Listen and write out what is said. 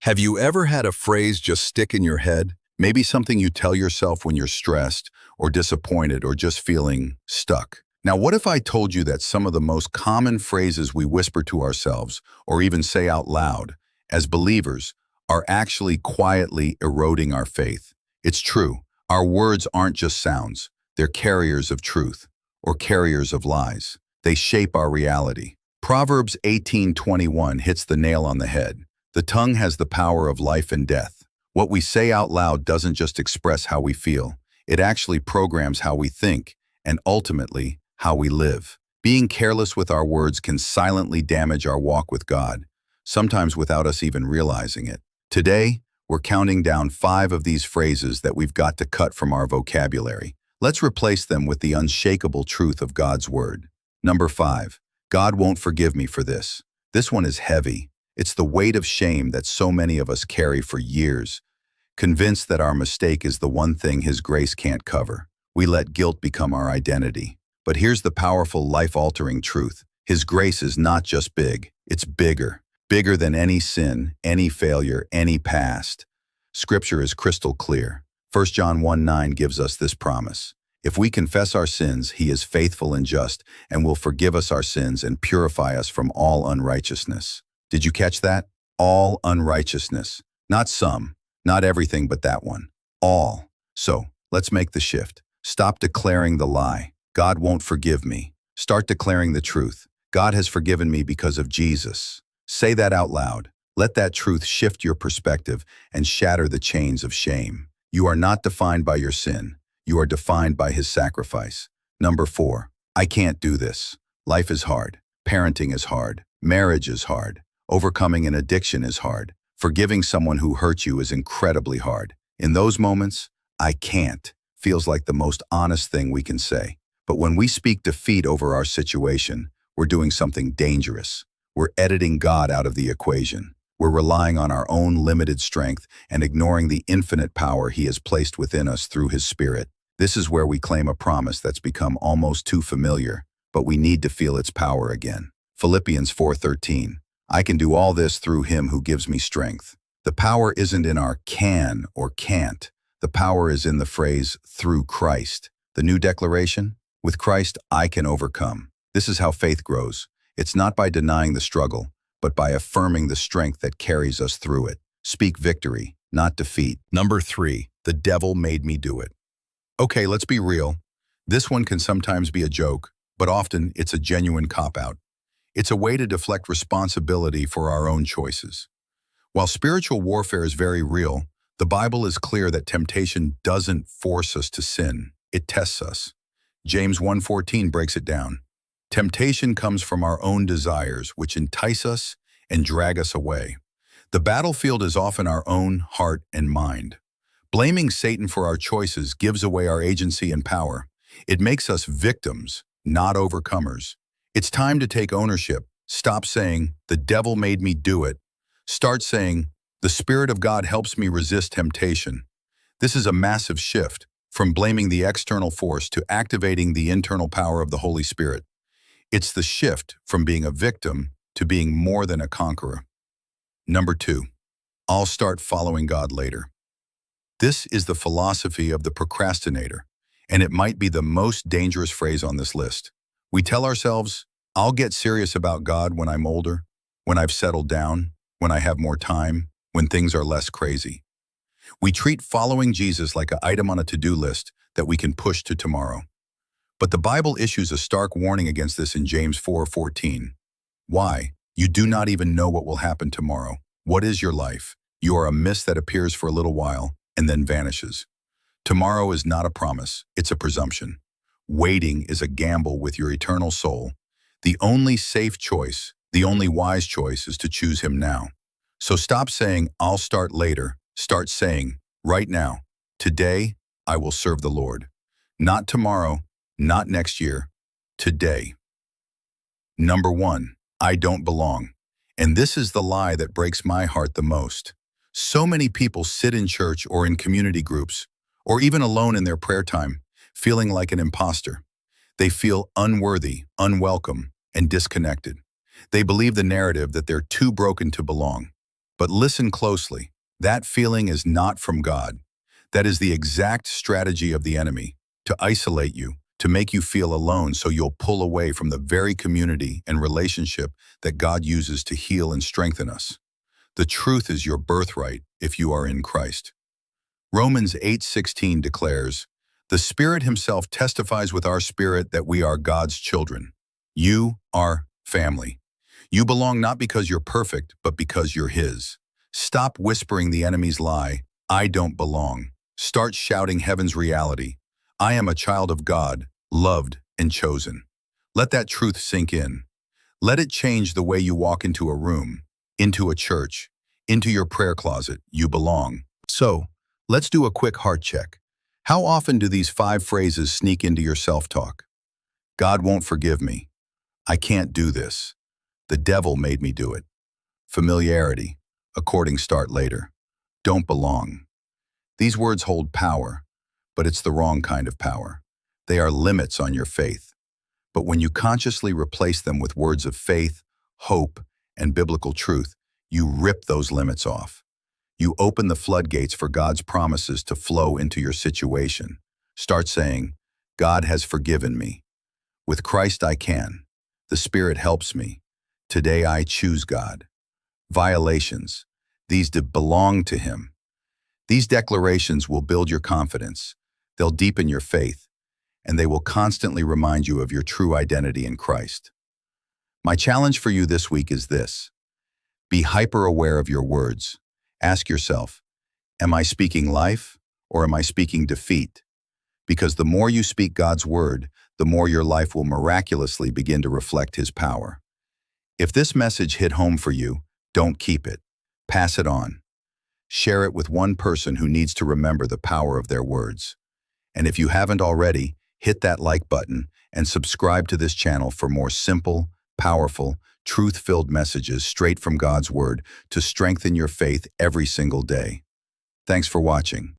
Have you ever had a phrase just stick in your head? Maybe something you tell yourself when you're stressed or disappointed or just feeling stuck. Now, what if I told you that some of the most common phrases we whisper to ourselves or even say out loud as believers are actually quietly eroding our faith? It's true. Our words aren't just sounds. They're carriers of truth or carriers of lies. They shape our reality. Proverbs 18:21 hits the nail on the head. The tongue has the power of life and death. What we say out loud doesn't just express how we feel. It actually programs how we think and ultimately how we live. Being careless with our words can silently damage our walk with God, sometimes without us even realizing it. Today, we're counting down 5 of these phrases that we've got to cut from our vocabulary. Let's replace them with the unshakable truth of God's word. Number 5, God won't forgive me for this. This one is heavy. It's the weight of shame that so many of us carry for years, convinced that our mistake is the one thing His grace can't cover. We let guilt become our identity. But here's the powerful, life-altering truth. His grace is not just big, it's bigger. Bigger than any sin, any failure, any past. Scripture is crystal clear. 1 John 1:9 gives us this promise. If we confess our sins, He is faithful and just and will forgive us our sins and purify us from all unrighteousness. Did you catch that? All unrighteousness. Not some, not everything but that one. All. So, let's make the shift. Stop declaring the lie. God won't forgive me. Start declaring the truth. God has forgiven me because of Jesus. Say that out loud. Let that truth shift your perspective and shatter the chains of shame. You are not defined by your sin. You are defined by His sacrifice. Number 4, I can't do this. Life is hard. Parenting is hard. Marriage is hard. Overcoming an addiction is hard. Forgiving someone who hurt you is incredibly hard. In those moments, I can't feels like the most honest thing we can say. But when we speak defeat over our situation, we're doing something dangerous. We're editing God out of the equation. We're relying on our own limited strength and ignoring the infinite power He has placed within us through His Spirit. This is where we claim a promise that's become almost too familiar, but we need to feel its power again. Philippians 4:13. I can do all this through Him who gives me strength. The power isn't in our can or can't. The power is in the phrase, through Christ. The new declaration, with Christ, I can overcome. This is how faith grows. It's not by denying the struggle, but by affirming the strength that carries us through it. Speak victory, not defeat. Number 3, the devil made me do it. Okay, let's be real. This one can sometimes be a joke, but often it's a genuine cop-out. It's a way to deflect responsibility for our own choices. While spiritual warfare is very real, the Bible is clear that temptation doesn't force us to sin. It tests us. James 1:14 breaks it down. Temptation comes from our own desires, which entice us and drag us away. The battlefield is often our own heart and mind. Blaming Satan for our choices gives away our agency and power. It makes us victims, not overcomers. It's time to take ownership. Stop saying, the devil made me do it. Start saying, the Spirit of God helps me resist temptation. This is a massive shift from blaming the external force to activating the internal power of the Holy Spirit. It's the shift from being a victim to being more than a conqueror. Number 2, I'll start following God later. This is the philosophy of the procrastinator, and it might be the most dangerous phrase on this list. We tell ourselves, I'll get serious about God when I'm older, when I've settled down, when I have more time, when things are less crazy. We treat following Jesus like an item on a to-do list that we can push to tomorrow. But the Bible issues a stark warning against this in James 4:14. Why? You do not even know what will happen tomorrow. What is your life? You are a mist that appears for a little while and then vanishes. Tomorrow is not a promise, it's a presumption. Waiting is a gamble with your eternal soul. The only safe choice, the only wise choice is to choose Him now. So stop saying, I'll start later. Start saying, right now, today, I will serve the Lord. Not tomorrow, not next year, today. Number 1, I don't belong. And this is the lie that breaks my heart the most. So many people sit in church or in community groups, or even alone in their prayer time, feeling like an imposter. They feel unworthy, unwelcome, and disconnected. They believe the narrative that they're too broken to belong. But listen closely. That feeling is not from God. That is the exact strategy of the enemy, to isolate you, to make you feel alone so you'll pull away from the very community and relationship that God uses to heal and strengthen us. The truth is your birthright if you are in Christ. Romans 8:16 declares, "The Spirit Himself testifies with our spirit that we are God's children." You are family. You belong not because you're perfect, but because you're His. Stop whispering the enemy's lie, "I don't belong." Start shouting heaven's reality, "I am a child of God, loved and chosen." Let that truth sink in. Let it change the way you walk into a room, into a church, into your prayer closet. You belong. So, let's do a quick heart check. How often do these 5 phrases sneak into your self-talk? God won't forgive me. I can't do this. The devil made me do it. Familiarity. According start later. Don't belong. These words hold power, but it's the wrong kind of power. They are limits on your faith. But when you consciously replace them with words of faith, hope, and biblical truth, you rip those limits off. You open the floodgates for God's promises to flow into your situation. Start saying, "God has forgiven me. With Christ I can. The Spirit helps me. Today I choose God." Violations. These belong to Him. These declarations will build your confidence. They'll deepen your faith, and they will constantly remind you of your true identity in Christ. My challenge for you this week is this. Be hyper-aware of your words. Ask yourself, am I speaking life or am I speaking defeat? Because the more you speak God's word, the more your life will miraculously begin to reflect His power. If this message hit home for you, don't keep it. Pass it on. Share it with one person who needs to remember the power of their words. And if you haven't already, hit that like button and subscribe to this channel for more simple, powerful, truth-filled messages straight from God's Word to strengthen your faith every single day. Thanks for watching.